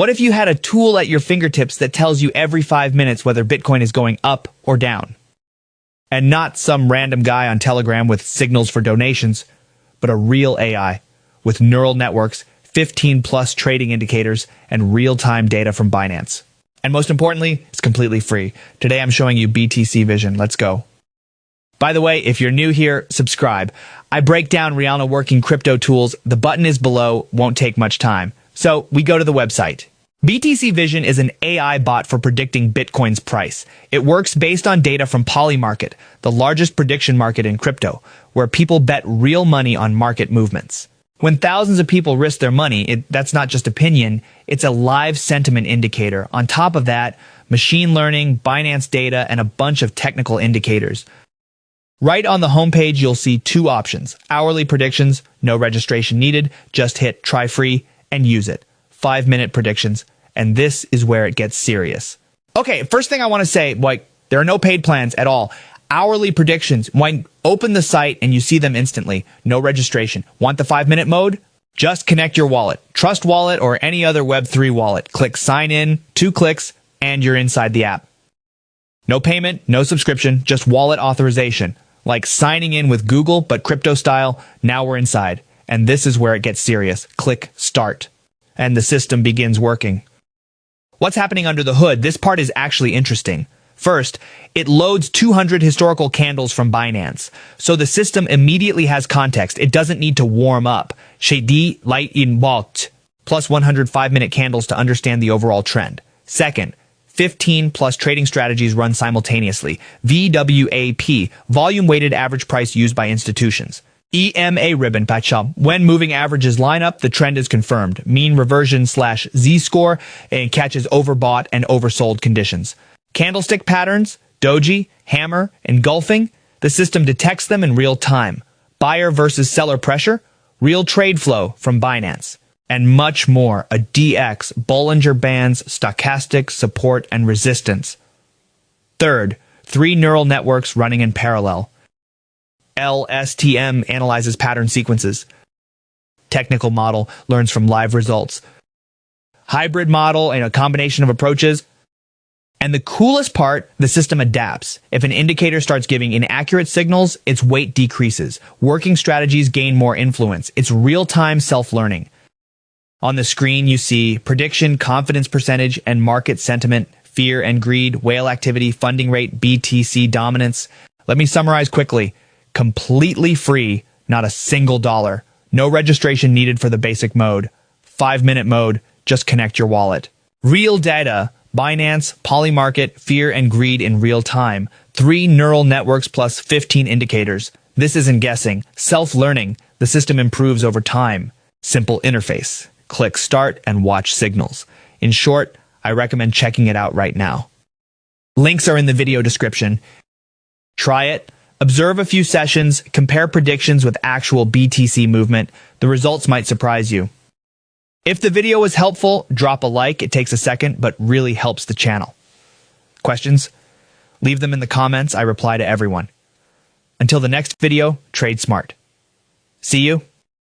What if you had a tool at your fingertips that tells you every 5 minutes whether Bitcoin is going up or down? And not some random guy on Telegram with signals for donations, but a real AI with neural networks, 15+ trading indicators, and real-time data from Binance. And most importantly, it's completely free. Today I'm showing you BTC Vision. Let's go. By the way, if you're new here, subscribe. I break down Rihanna working crypto tools. The button is below, won't take much time. So we go to the website. BTC Vision is an AI bot for predicting Bitcoin's price. It works based on data from Polymarket, the largest prediction market in crypto, where people bet real money on market movements. When thousands of people risk their money, that's not just opinion, it's a live sentiment indicator. On top of that, machine learning, Binance data, and a bunch of technical indicators. Right on the homepage, you'll see two options. Hourly predictions, no registration needed, just hit try free and use it. 5-minute predictions, and this is where it gets serious. Okay, first thing I want to say, there are no paid plans at all. Hourly predictions, open the site and you see them instantly. No registration. Want the 5-minute mode? Just connect your wallet. Trust Wallet or any other Web3 wallet. Click sign in, 2 clicks, and you're inside the app. No payment, no subscription, just wallet authorization. Like signing in with Google, but crypto style. Now we're inside. And this is where it gets serious. Click start. And the system begins working. What's happening under the hood? This part is actually interesting. First, it loads 200 historical candles from Binance. So the system immediately has context. It doesn't need to warm up. Shady light in walked, plus 100 5-minute candles to understand the overall trend. Second, 15+ trading strategies run simultaneously. VWAP, volume weighted average price used by institutions. EMA ribbon, when moving averages line up, the trend is confirmed. Mean reversion / Z-score and catches overbought and oversold conditions. Candlestick patterns, doji, hammer, engulfing, the system detects them in real time. Buyer versus seller pressure, real trade flow from Binance. And much more, a DX, Bollinger Bands, stochastic, support, and resistance. Third, 3 neural networks running in parallel. LSTM analyzes pattern sequences. Technical model learns from live results. Hybrid model and a combination of approaches. And the coolest part, the system adapts. If an indicator starts giving inaccurate signals, its weight decreases. Working strategies gain more influence. It's real-time self-learning. On the screen, you see prediction, confidence percentage, and market sentiment, fear and greed, whale activity, funding rate, BTC dominance. Let me summarize quickly. Completely free, not a single dollar. No registration needed for the basic mode. 5-minute mode, just connect your wallet. Real data, Binance, Polymarket, fear and greed in real time. 3 neural networks plus 15 indicators. This isn't guessing. Self-learning. The system improves over time. Simple interface. Click start and watch signals. In short, I recommend checking it out right now. Links are in the video description. Try it. Observe a few sessions, compare predictions with actual BTC movement. The results might surprise you. If the video was helpful, drop a like. It takes a second, but really helps the channel. Questions? Leave them in the comments. I reply to everyone. Until the next video, trade smart. See you.